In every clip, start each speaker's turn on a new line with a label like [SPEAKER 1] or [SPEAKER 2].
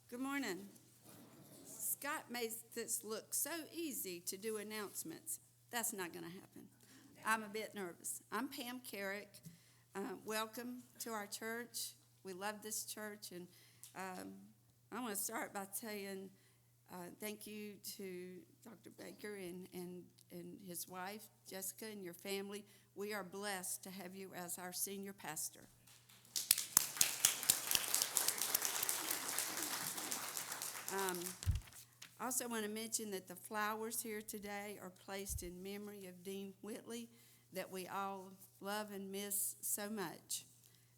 [SPEAKER 1] Good morning. Scott made this look so easy to do announcements. That's not going to happen. I'm a bit nervous. I'm Pam Carrick. Welcome to our church. We love this church, and I want to start by saying thank you to Dr. Baker and his wife, Jessica, and your family. We are blessed to have you as our senior pastor. I also want to mention that the flowers here today are placed in memory of Dean Whitley, that we all love and miss so much.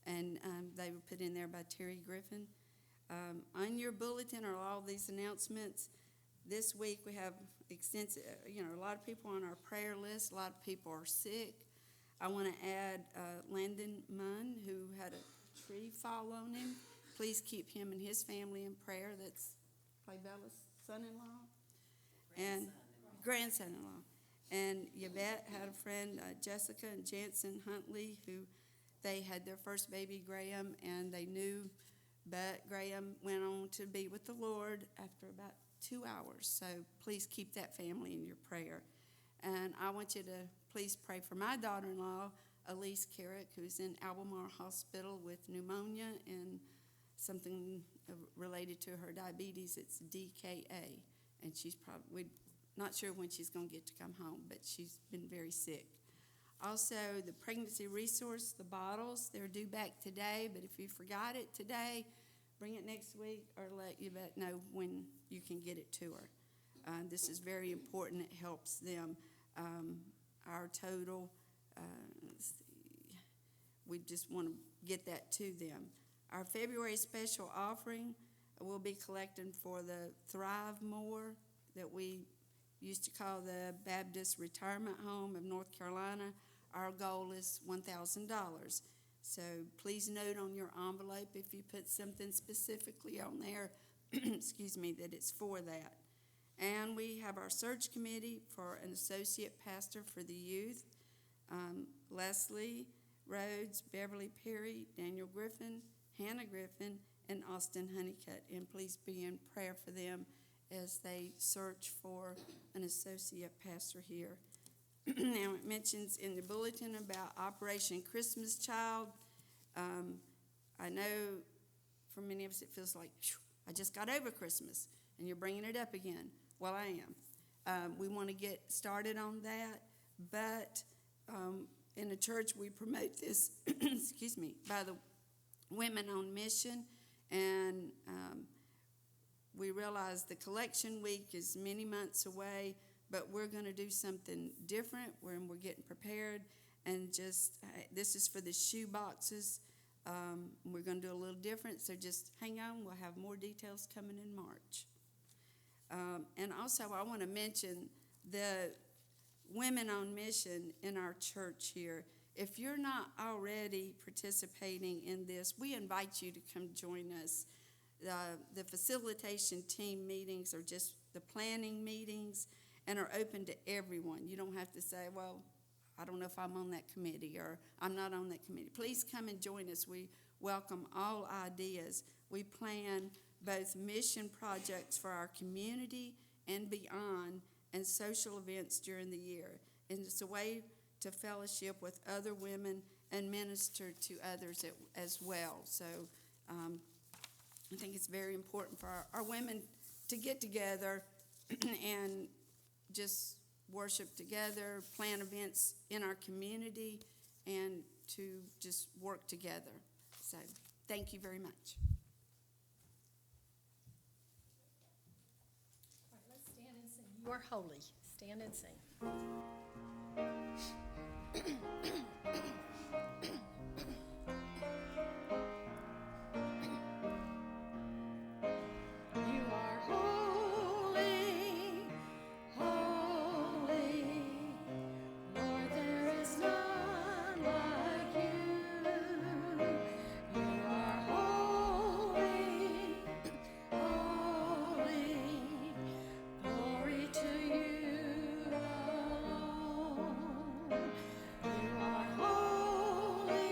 [SPEAKER 1] And they were put in there by Terry Griffin. On your bulletin are all these announcements. This week we have extensive, a lot of people on our prayer list. A lot of people are sick. I want to add Landon Munn, who had a tree fall on him. Please keep him and his family in prayer. That's Bella's son-in-law and grandson-in-law. And Yvette had a friend, Jessica and Jansen Huntley, who they had their first baby, Graham, and they knew, but Graham went on to be with the Lord after about 2 hours. So please keep that family in your prayer. And I want you to please pray for my daughter-in-law, Elise Carrick, who's in Albemarle Hospital with pneumonia and something related to her diabetes. It's DKA, and she's probably not sure when she's going to get to come home, but she's been very sick. Also, the pregnancy resource, the bottles, they're due back today, but if you forgot it today, bring it next week or let Yvette know when you can get it to her. This is very important. It helps them. Our total, we just want to get that to them. Our February special offering will be collecting for the Thrive More that we used to call the Baptist Retirement Home of North Carolina. Our goal is $1,000. So please note on your envelope if you put something specifically on there, excuse me, that it's for that. And we have our search committee for an associate pastor for the youth. Leslie Rhodes, Beverly Perry, Daniel Griffin, Hannah Griffin, and Austin Honeycutt. And please be in prayer for them as they search for an associate pastor here. Now it mentions in the bulletin about Operation Christmas Child. I know for many of us it feels like, I just got over Christmas, and you're bringing it up again. Well, I am. We want to get started on that, but in the church we promote this, excuse me, by the Women on Mission, and we realize the collection week is many months away, but we're going to do something different when we're getting prepared, and just this is for the shoe boxes. We're going to do a little different, so just hang on. We'll have more details coming in March. And also I want to mention the Women on Mission in our church here. If you're not already participating in this, we invite you to come join us. The facilitation team meetings are just the planning meetings and are open to everyone. You don't have to say, well, I don't know if I'm on that committee or I'm not on that committee. Please come and join us. We welcome all ideas. We plan both mission projects for our community and beyond, and social events during the year. And it's a way to fellowship with other women and minister to others as well. So I think it's very important for our women to get together and just worship together, plan events in our community, and to just work together. So thank you very much.
[SPEAKER 2] All right, let's stand and sing. You are holy. Stand and sing.
[SPEAKER 3] Holy,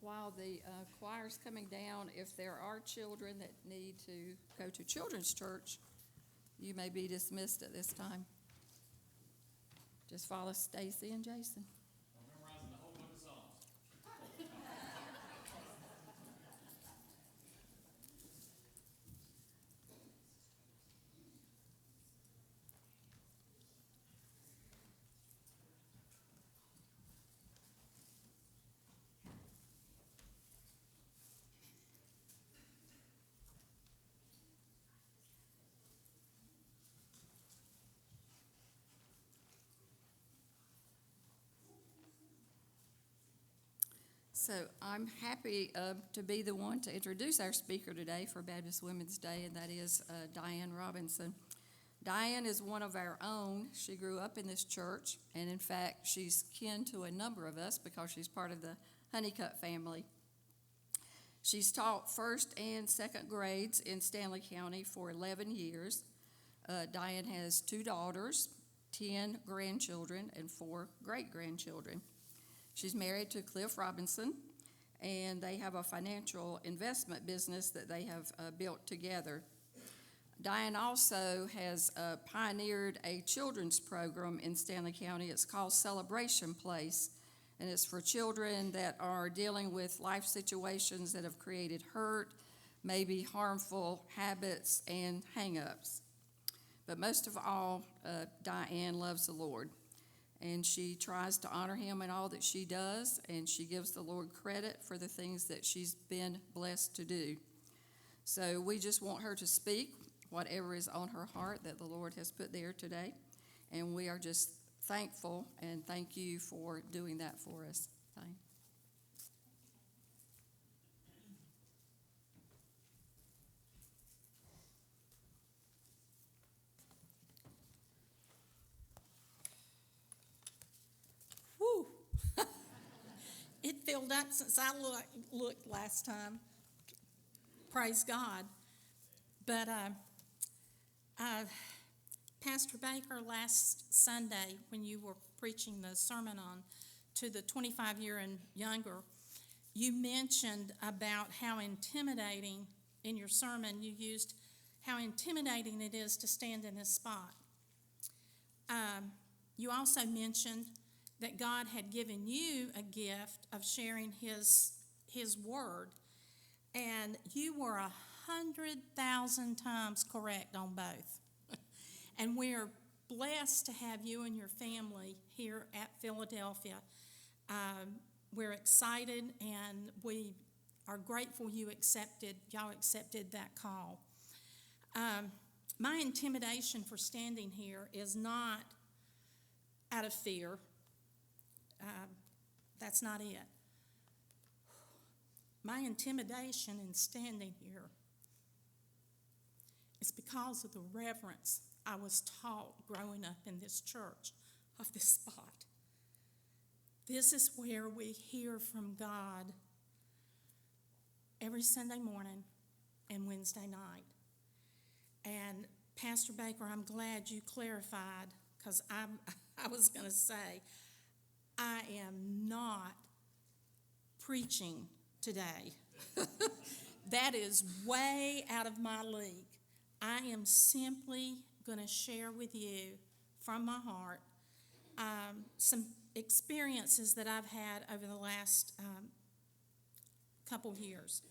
[SPEAKER 3] while the choir's coming down, if there are children that need to go to children's church, you may be dismissed at this time. Just follow Stacy and Jason.
[SPEAKER 4] I'm memorizing the whole book of Psalms.
[SPEAKER 3] So I'm happy to be the one to introduce our speaker today for Baptist Women's Day, and that is Diane Robinson. Diane is one of our own. She grew up in this church, and in fact, she's kin to a number of us because she's part of the Honeycutt family. She's taught first and second grades in Stanley County for 11 years. Diane has 2 daughters, 10 grandchildren, and 4 great-grandchildren. She's married to Cliff Robinson, and they have a financial investment business that they have built together. Diane also has pioneered a children's program in Stanley County. It's called Celebration Place, and it's for children that are dealing with life situations that have created hurt, maybe harmful habits and hang-ups. But most of all, Diane loves the Lord, and she tries to honor him in all that she does, and she gives the Lord credit for the things that she's been blessed to do. So we just want her to speak whatever is on her heart that the Lord has put there today, and we are just thankful, and thank you for doing that for us. Diane.
[SPEAKER 2] Whew. It filled up since I looked last time. Praise God. But Pastor Baker, last Sunday when you were preaching the sermon on to the 25-year and younger, you mentioned about how intimidating, in your sermon you used how intimidating it is to stand in this spot. You also mentioned that God had given you a gift of sharing His word, and you were 100,000 times correct on both. And we're blessed to have you and your family here at Philadelphia. We're excited, and we are grateful y'all accepted that call. My intimidation for standing here is not out of fear. That's not it. My intimidation in standing here is because of the reverence I was taught growing up in this church of this spot. This is where we hear from God every Sunday morning and Wednesday night. And Pastor Baker, I'm glad you clarified, because I was going to say, I am not preaching today. That is way out of my league. I am simply going to share with you from my heart some experiences that I've had over the last couple years.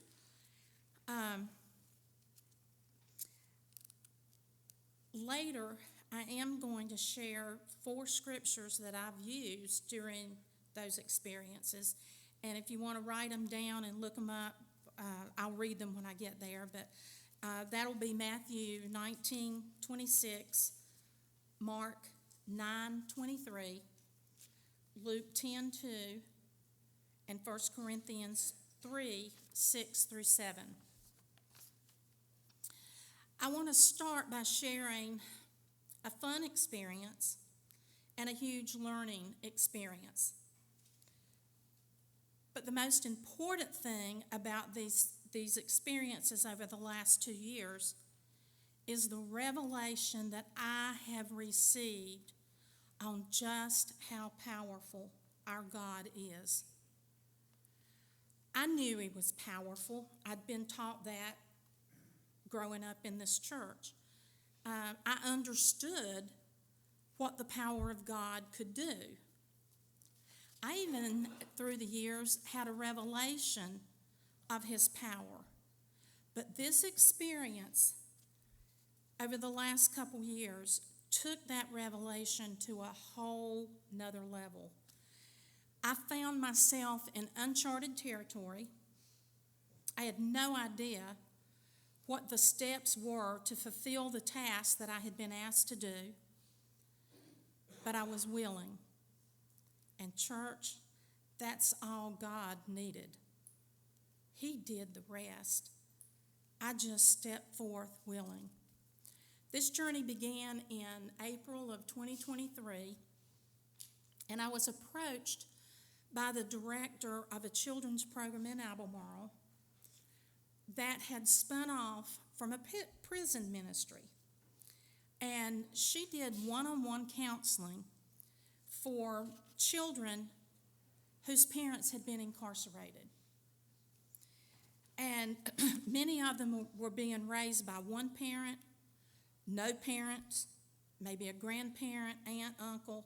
[SPEAKER 2] Later, I am going to share 4 scriptures that I've used during those experiences. And if you want to write them down and look them up, I'll read them when I get there. But that'll be Matthew 19:26, Mark 9:23, Luke 10:2, and 1 Corinthians 3:6-7. I want to start by sharing a fun experience and a huge learning experience. But the most important thing about these experiences over the last 2 years is the revelation that I have received on just how powerful our God is. I knew he was powerful. I'd been taught that growing up in this church. I understood what the power of God could do. I even, through the years, had a revelation of his power. But this experience over the last couple years took that revelation to a whole nother level. I found myself in uncharted territory. I had no idea what the steps were to fulfill the task that I had been asked to do, but I was willing. And church, that's all God needed. He did the rest. I just stepped forth willing. This journey began in April of 2023, and I was approached by the director of a children's program in Albemarle that had spun off from a prison ministry. And she did one-on-one counseling for children whose parents had been incarcerated. And many of them were being raised by one parent, no parents, maybe a grandparent, aunt, uncle.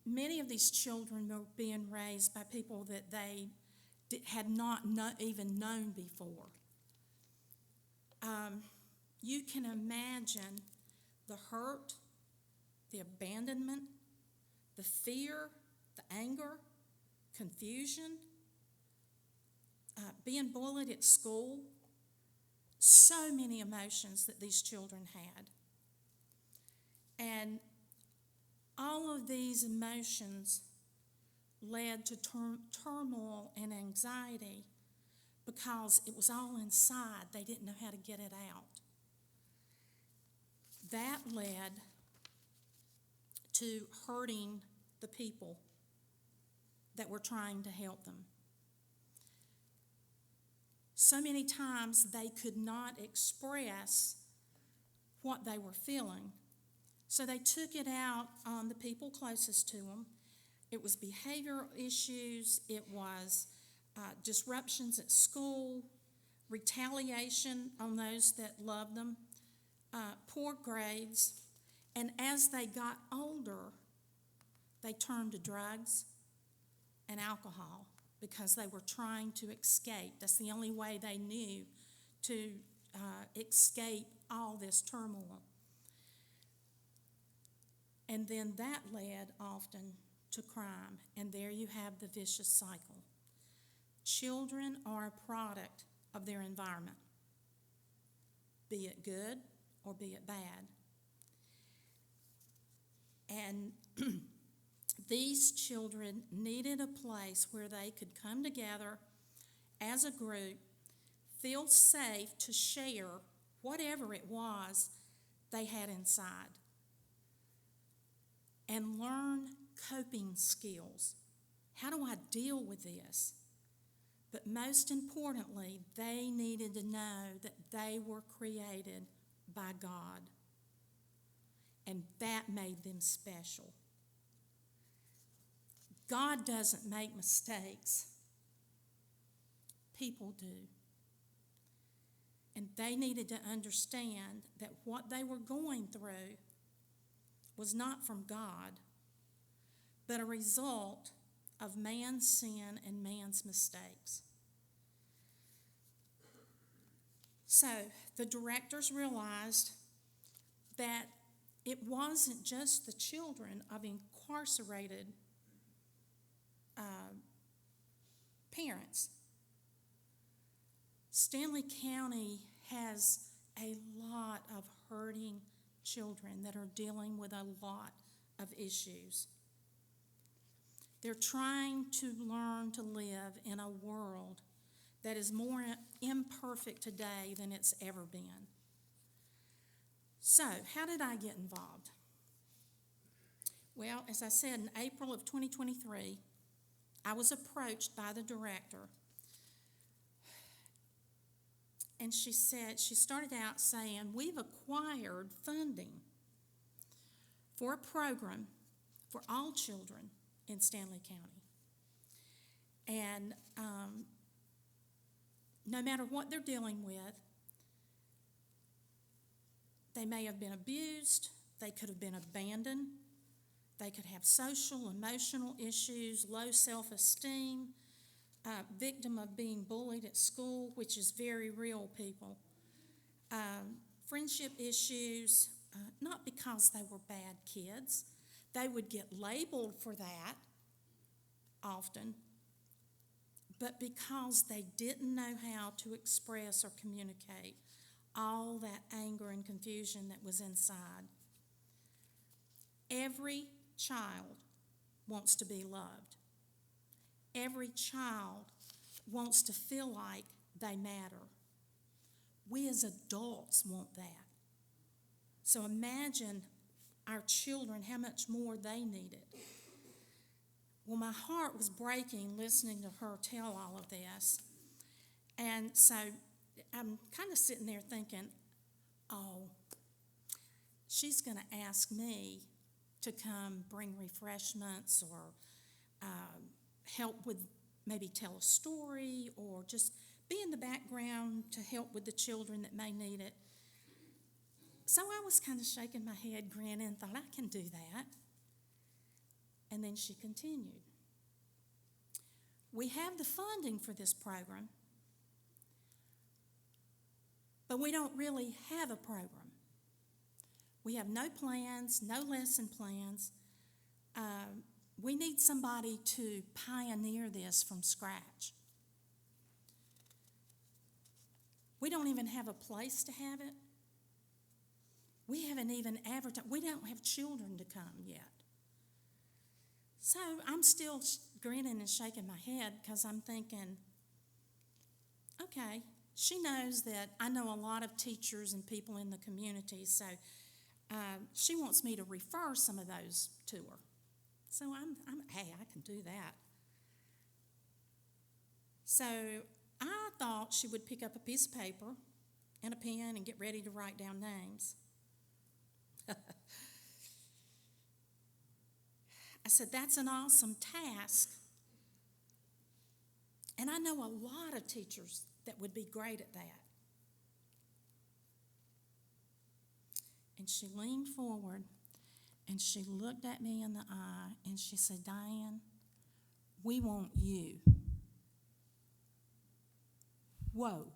[SPEAKER 2] Many of these children were being raised by people that they had not even known before. You can imagine the hurt, the abandonment, the fear, the anger, confusion, being bullied at school, so many emotions that these children had. And all of these emotions led to turmoil and anxiety because it was all inside. They didn't know how to get it out. That led to hurting the people that were trying to help them. So many times they could not express what they were feeling, so they took it out on the people closest to them. It was behavioral issues, it was disruptions at school, retaliation on those that loved them, poor grades, and as they got older, they turned to drugs and alcohol because they were trying to escape. That's the only way they knew to escape all this turmoil. And then that led often to crime, and there you have the vicious cycle. Children are a product of their environment, be it good or be it bad. And these children needed a place where they could come together as a group, feel safe to share whatever it was they had inside, and learn coping skills. How do I deal with this? But most importantly, they needed to know that they were created by God, and that made them special. God doesn't make mistakes. People do. And they needed to understand that what they were going through was not from God, but a result of man's sin and man's mistakes. So the directors realized that it wasn't just the children of incarcerated parents. Stanley County has a lot of hurting children that are dealing with a lot of issues. They're trying to learn to live in a world that is more imperfect today than it's ever been. So, how did I get involved? Well, as I said, in April of 2023, I was approached by the director, and she started out saying, we've acquired funding for a program for all children in Stanley County. And no matter what they're dealing with, they may have been abused, they could have been abandoned, they could have social, emotional issues, low self-esteem, victim of being bullied at school, which is very real, people. Friendship issues, not because they were bad kids. They would get labeled for that often, but because they didn't know how to express or communicate all that anger and confusion that was inside. Every child wants to be loved. Every child wants to feel like they matter. We as adults want that. So imagine our children, how much more they need it. Well, my heart was breaking listening to her tell all of this. And so I'm kind of sitting there thinking, oh, she's going to ask me to come bring refreshments or help with, maybe tell a story, or just be in the background to help with the children that may need it. So I was kind of shaking my head, grinning, and thought, I can do that. And then she continued. We have the funding for this program, but we don't really have a program. We have no plans, no lesson plans. We need somebody to pioneer this from scratch. We don't even have a place to have it. We haven't even advertised. We don't have children to come yet. So I'm still grinning and shaking my head because I'm thinking, okay, she knows that I know a lot of teachers and people in the community, so she wants me to refer some of those to her. So hey, I can do that. So I thought she would pick up a piece of paper and a pen and get ready to write down names. I said, that's an awesome task. And I know a lot of teachers that would be great at that. And she leaned forward and she looked at me in the eye and she said, Diane, we want you. Whoa.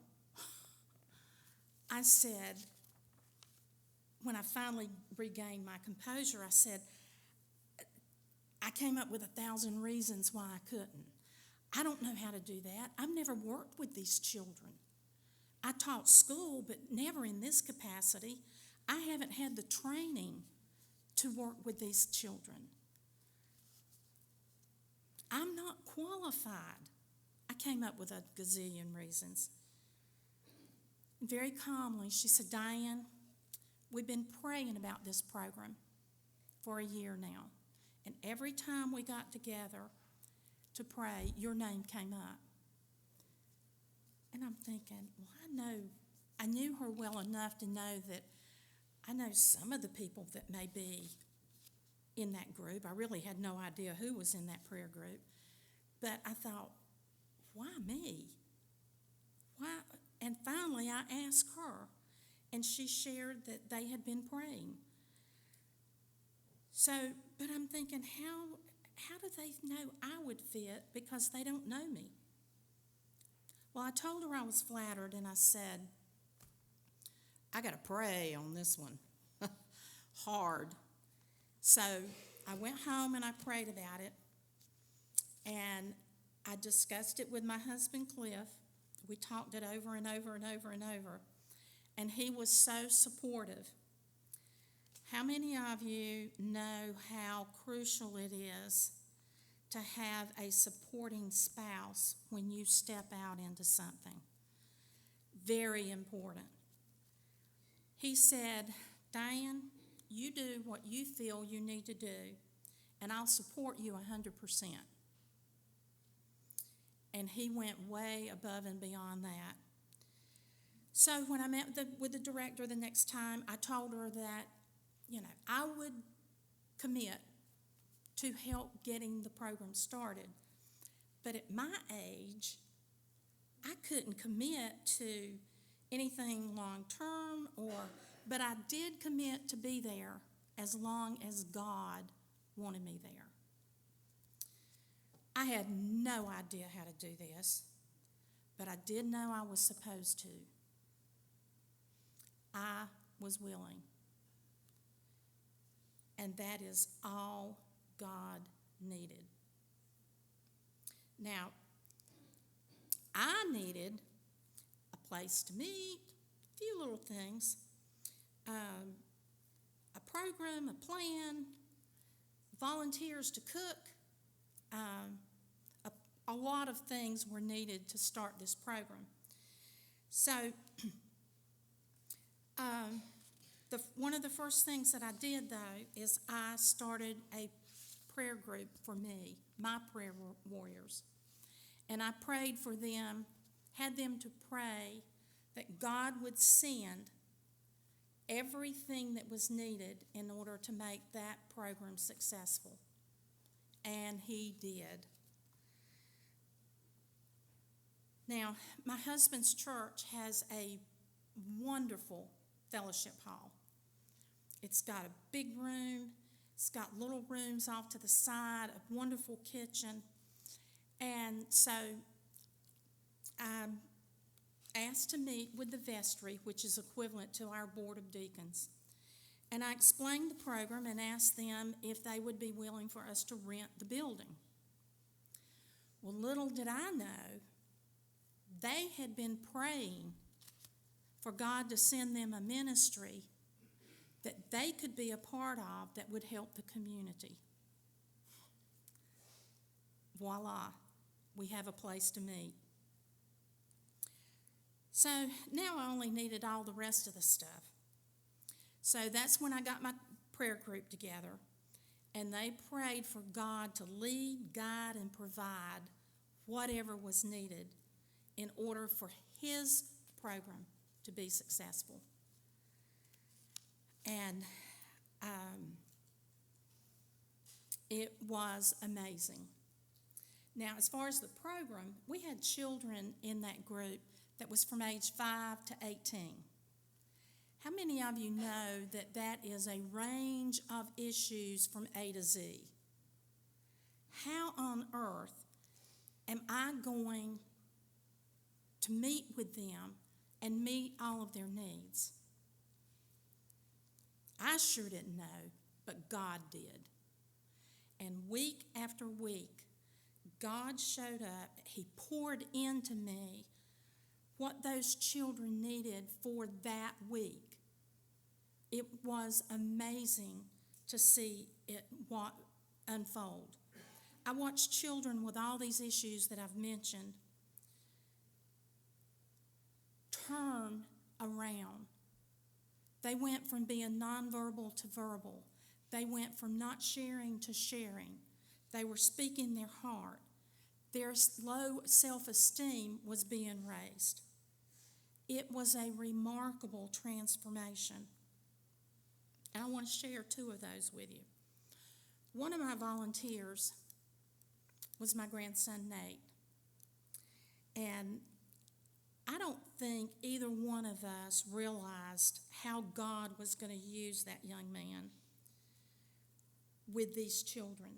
[SPEAKER 2] I said, when I finally regained my composure, I said, I came up with 1,000 reasons why I couldn't. I don't know how to do that. I've never worked with these children. I taught school, but never in this capacity. I haven't had the training to work with these children. I'm not qualified. I came up with a gazillion reasons. Very calmly, she said, Diane, we've been praying about this program for a year now. And every time we got together to pray, your name came up. And I'm thinking, well, I knew her well enough to know that I know some of the people that may be in that group. I really had no idea who was in that prayer group. But I thought, why me? Why? And finally, I asked her, and she shared that they had been praying. So, but I'm thinking, how do they know I would fit because they don't know me? Well, I told her I was flattered, and I said, I got to pray on this one. Hard. So I went home and I prayed about it, and I discussed it with my husband, Cliff. We talked it over and over and over and over, and he was so supportive. How many of you know how crucial it is to have a supporting spouse when you step out into something? Very important. He said, Diane, you do what you feel you need to do, and I'll support you 100%. And he went way above and beyond that. So when I met with the director the next time, I told her that, I would commit to help getting the program started. But at my age, I couldn't commit to anything long-term but I did commit to be there as long as God wanted me there. I had no idea how to do this, but I did know I was supposed to. I was willing. And that is all God needed. Now, I needed a place to meet, a few little things, a program, a plan, volunteers to cook. A lot of things were needed to start this program. So, one of the first things that I did, though, is I started a prayer group for me, my prayer warriors. And I prayed for them, had them to pray that God would send everything that was needed in order to make that program successful. And He did. Now, my husband's church has a wonderful fellowship hall. It's got a big room. It's got little rooms off to the side, a wonderful kitchen. And so I asked to meet with the vestry, which is equivalent to our board of deacons. And I explained the program and asked them if they would be willing for us to rent the building. Well, little did I know, they had been praying for God to send them a ministry that they could be a part of that would help the community. Voila, we have a place to meet. So now I only needed all the rest of the stuff. So that's when I got my prayer group together, and they prayed for God to lead, guide, and provide whatever was needed in order for His program to be successful. And it was amazing. Now, as far as the program, we had children in that group that was from age 5 to 18. How many of you know that that is a range of issues from A to Z? How on earth am I going to meet with them and meet all of their needs? I sure didn't know, but God did. And week after week, God showed up. He poured into me what those children needed for that week. It was amazing to see it unfold. I watched children with all these issues that I've mentioned turn around. They went from being nonverbal to verbal. They went from not sharing to sharing. They were speaking their heart. Their low self-esteem was being raised. It was a remarkable transformation. And I want to share 2 of those with you. One of my volunteers was my grandson, Nate. And I don't think either one of us realized how God was going to use that young man with these children.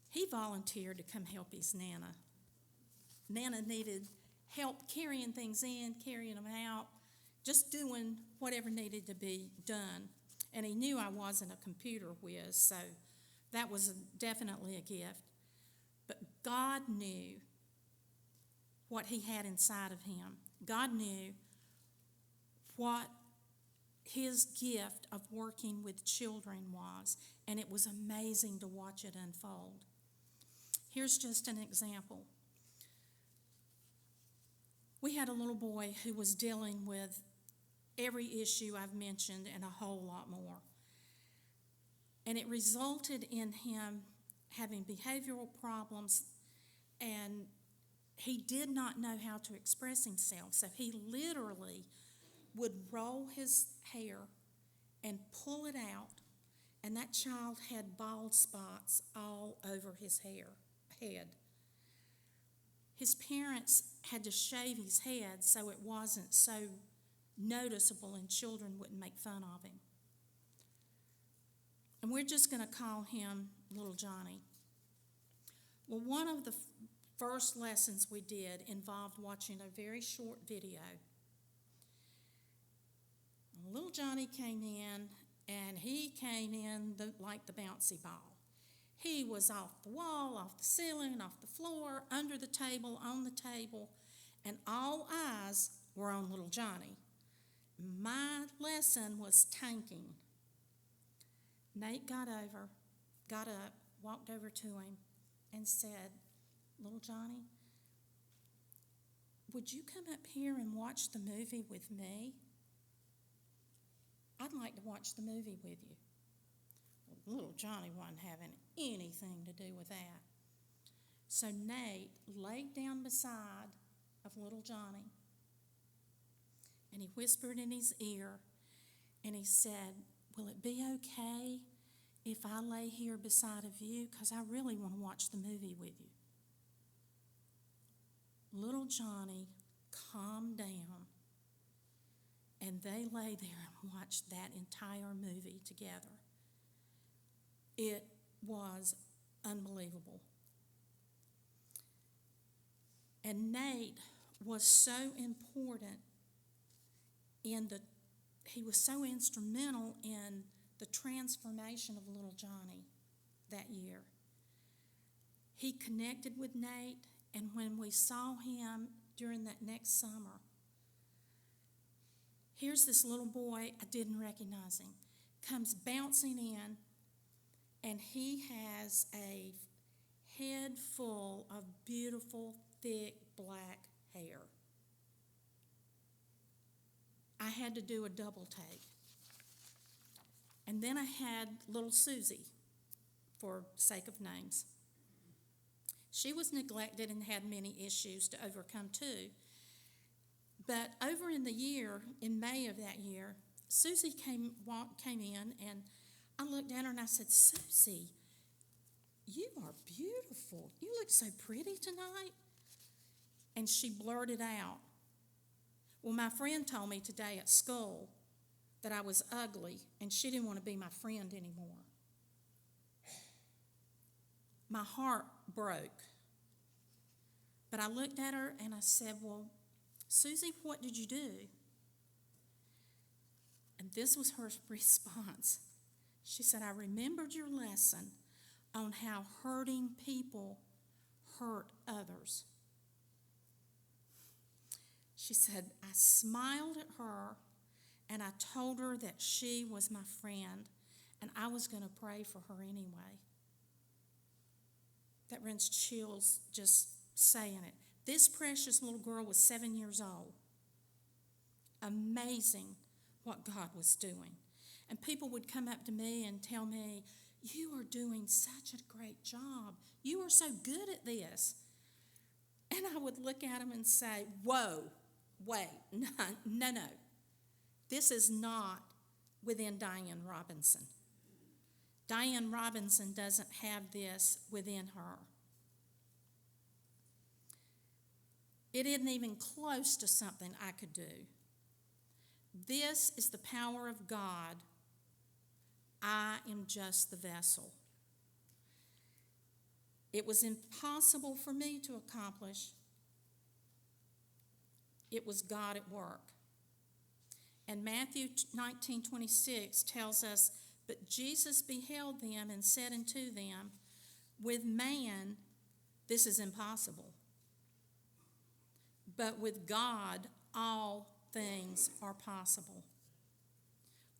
[SPEAKER 2] He volunteered to come help his Nana. Nana needed help carrying things in, carrying them out, just doing whatever needed to be done. And he knew I wasn't a computer whiz, so that was definitely a gift. But God knew what he had inside of him. God knew what his gift of working with children was, and it was amazing to watch it unfold. Here's just an example. We had a little boy who was dealing with every issue I've mentioned and a whole lot more. And it resulted in him having behavioral problems, and he did not know how to express himself. So he literally would roll his hair and pull it out, and that child had bald spots all over his head. his parents had to shave his head so it wasn't so noticeable and children wouldn't make fun of him. And we're just going to call him Little Johnny. Well, one of the first lessons we did involved watching a very short video. Little Johnny came in, and he came in like the bouncy ball. He was off the wall, off the ceiling, off the floor, under the table, on the table, and all eyes were on Little Johnny. My lesson was tanking. Nate got up, walked over to him, and said, "Little Johnny, would you come up here and watch the movie with me? I'd like to watch the movie with you." Well, Little Johnny wasn't having anything to do with that. So Nate laid down beside of Little Johnny, and he whispered in his ear, and he said, "Will it be okay if I lay here beside of you? Because I really want to watch the movie with you." Little Johnny calmed down, and they lay there and watched that entire movie together. It was unbelievable. And Nate was so important he was so instrumental in the transformation of Little Johnny that year. He connected with Nate, and when we saw him during that next summer, here's this little boy, I didn't recognize him, comes bouncing in, and he has a head full of beautiful, thick, black hair. I had to do a double take. And then I had little Susie, for sake of names. She was neglected and had many issues to overcome too. But over in the year, in May of that year, Susie came in, and I looked at her and I said, "Susie, you are beautiful. You look so pretty tonight." And she blurted out, "Well, my friend told me today at school that I was ugly, and she didn't want to be my friend anymore." My heart broke. But I looked at her and I said, "Well, Susie, what did you do?" And this was her response. She said, "I remembered your lesson on how hurting people hurt others." She said, "I smiled at her and I told her that she was my friend and I was going to pray for her anyway." That runs chills just saying it. This precious little girl was 7 years old. Amazing what God was doing. And people would come up to me and tell me, "You are doing such a great job. You are so good at this." And I would look at them and say, "Whoa, wait, no. This is not within Diane Robinson. Diane Robinson doesn't have this within her. It isn't even close to something I could do. This is the power of God. I am just the vessel." It was impossible for me to accomplish. It was God at work. And Matthew 19:26 tells us, "But Jesus beheld them and said unto them, With man this is impossible, but with God all things are possible."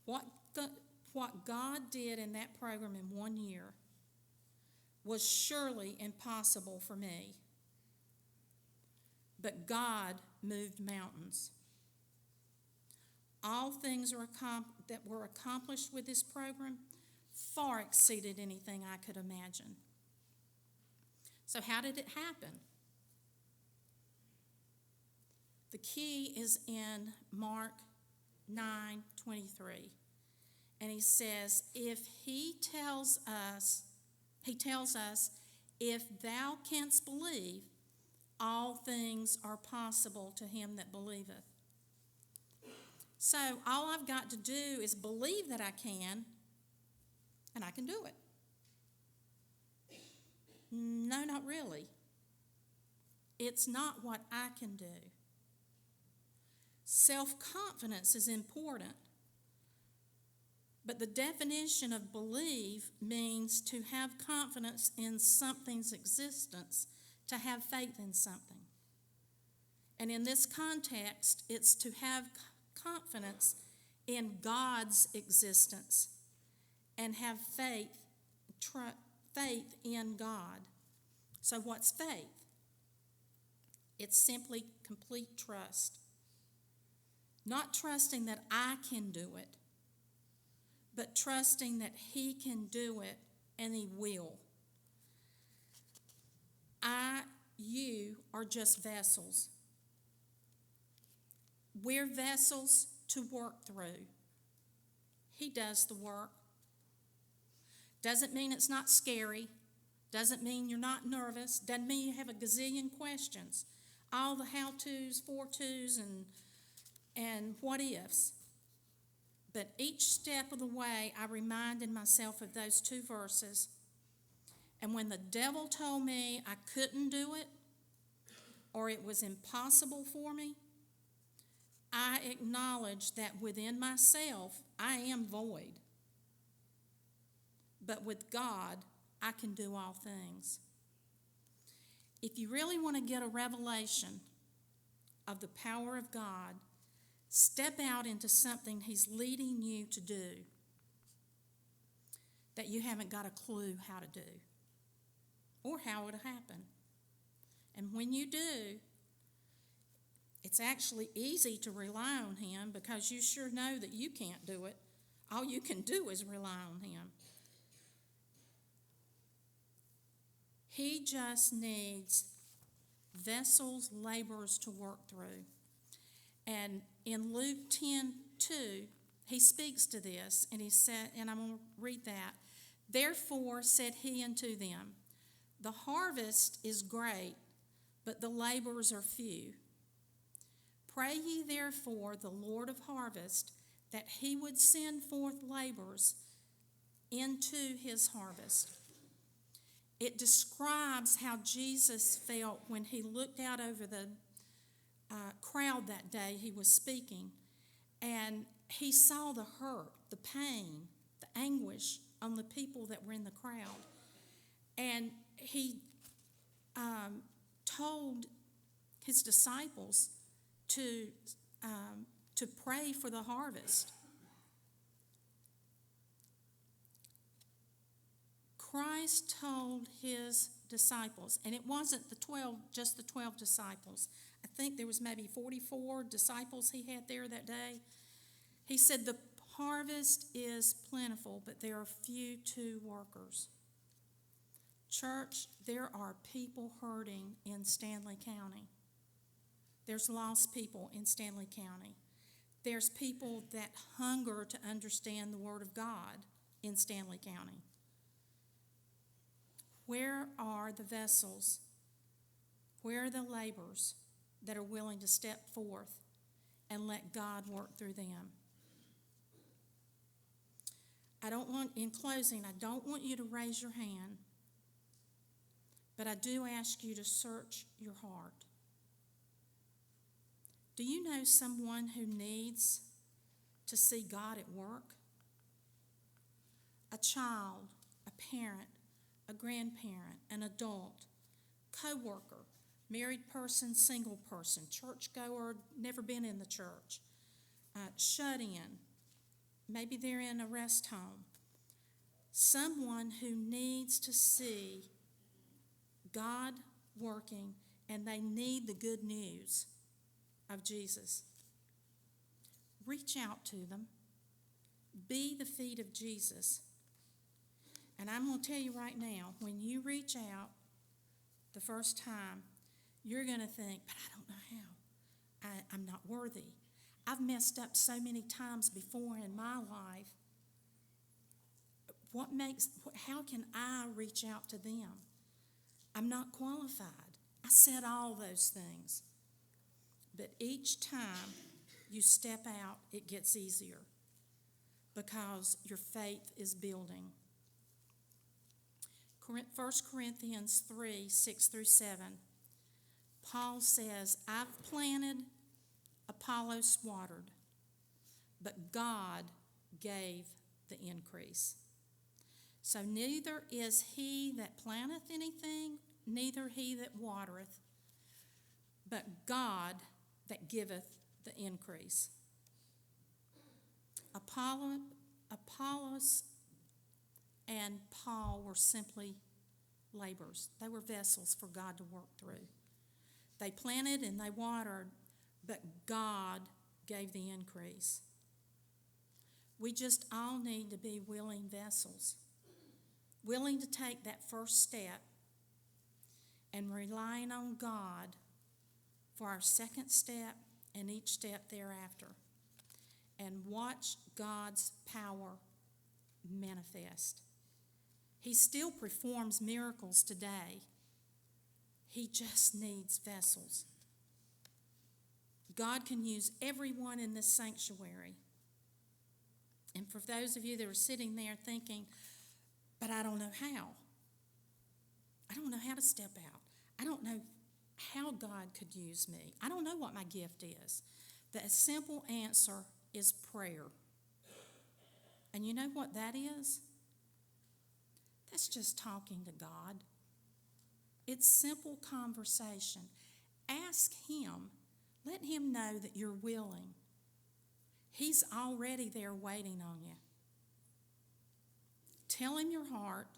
[SPEAKER 2] What God did in that program in 1 year was surely impossible for me. But God moved mountains. All things that were accomplished with this program far exceeded anything I could imagine. So how did it happen? The key is in Mark 9:23. And he says, he tells us, "If thou canst believe, all things are possible to him that believeth. So all I've got to do is believe that I can, and I can do it. No, not really. It's not what I can do. Self-confidence is important, but the definition of believe means to have confidence in something's existence, to have faith in something. And in this context, it's to have confidence in God's existence and have faith in God. So what's faith? It's simply complete trust. Not trusting that I can do it, but trusting that He can do it and He will. You are just vessels. We're vessels to work through. He does the work. Doesn't mean it's not scary. Doesn't mean you're not nervous. Doesn't mean you have a gazillion questions. All the how-tos, for-tos, and what-ifs. But each step of the way, I reminded myself of those two verses. And when the devil told me I couldn't do it, or it was impossible for me, I acknowledged that within myself, I am void. But with God, I can do all things. If you really want to get a revelation of the power of God, step out into something He's leading you to do that you haven't got a clue how to do or how it'll happen. And when you do, it's actually easy to rely on Him because you sure know that you can't do it. All you can do is rely on Him. He just needs vessels, laborers to work through. And in Luke 10:2, He speaks to this, and He said, and I'm going to read that. Therefore said He unto them, the harvest is great, but the laborers are few. Pray ye therefore the Lord of harvest that He would send forth laborers into His harvest. It describes how Jesus felt when He looked out over the crowd that day He was speaking, and He saw the hurt, the pain, the anguish on the people that were in the crowd. And He told His disciples to pray for the harvest. Christ told His disciples, and it wasn't just the 12 disciples. I think there was maybe 44 disciples He had there that day. He said, the harvest is plentiful, but there are few workers. Church, there are people hurting in Stanley County. There's lost people in Stanley County. There's people that hunger to understand the Word of God in Stanley County. Where are the vessels? Where are the laborers that are willing to step forth and let God work through them? In closing, I don't want you to raise your hand, but I do ask you to search your heart. Do you know someone who needs to see God at work? A child, a parent, a grandparent, an adult, co-worker, married person, single person, churchgoer, never been in the church, shut in, maybe they're in a rest home. Someone who needs to see God working and they need the good news of Jesus. Reach out to them. Be the feet of Jesus. And I'm going to tell you right now, when you reach out the first time, you're going to think, but I don't know how. I'm not worthy. I've messed up so many times before in my life. How can I reach out to them? I'm not qualified. I said all those things. But each time you step out, it gets easier because your faith is building. 1 Corinthians 3, 6 through 7, Paul says, I've planted, Apollos watered, but God gave the increase. So neither is he that planteth anything, neither he that watereth, but God that giveth the increase. Apollos and Paul were simply laborers. They were vessels for God to work through. They planted and they watered, but God gave the increase. We just all need to be willing vessels, willing to take that first step and relying on God for our second step and each step thereafter, and watch God's power manifest. He still performs miracles today. He just needs vessels. God can use everyone in this sanctuary. And for those of you that are sitting there thinking, but I don't know how. I don't know how to step out. I don't know how God could use me. I don't know what my gift is. The simple answer is prayer. And you know what that is? That's just talking to God. It's simple conversation. Ask Him. Let Him know that you're willing. He's already there waiting on you. Tell Him your heart.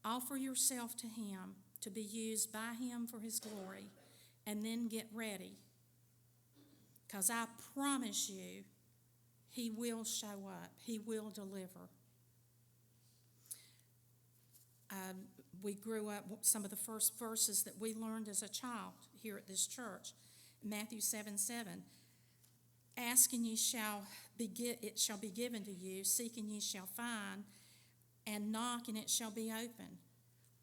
[SPEAKER 2] Offer yourself to Him to be used by Him for His glory, and then get ready. Because I promise you, He will show up. He will deliver. We grew up, some of the first verses that we learned as a child here at this church, Matthew 7:7. Ask and it shall be given to you. Seek and ye shall find. And knock and it shall be opened.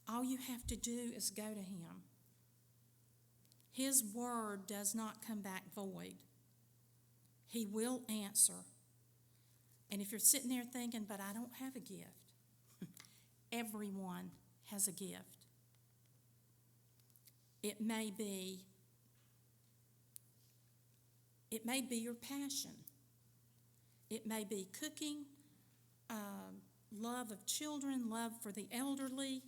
[SPEAKER 2] All you have to do is go to Him. His word does not come back void. He will answer. And if you're sitting there thinking, but I don't have a gift, everyone has a gift. It may be your passion. It may be cooking, love of children, love for the elderly,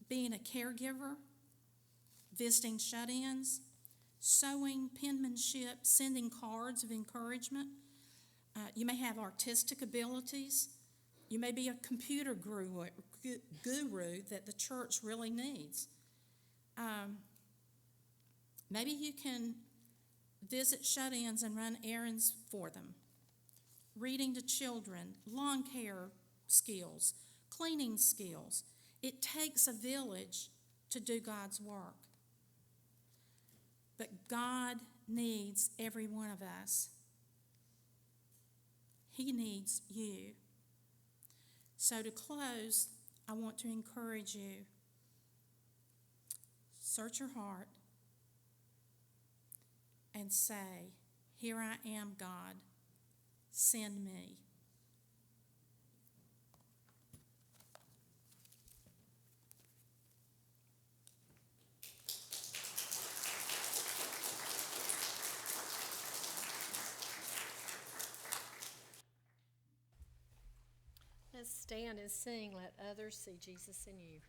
[SPEAKER 2] being a caregiver, visiting shut-ins, sewing, penmanship, sending cards of encouragement. You may have artistic abilities. You may be a computer guru that the church really needs. Maybe you can visit shut-ins and run errands for them. Reading to children, lawn care skills, cleaning skills. It takes a village to do God's work. But God needs every one of us. He needs you. So to close, I want to encourage you. Search your heart and say, here I am, God. Send me.
[SPEAKER 5] Let's stand and sing, Let Others See Jesus in You.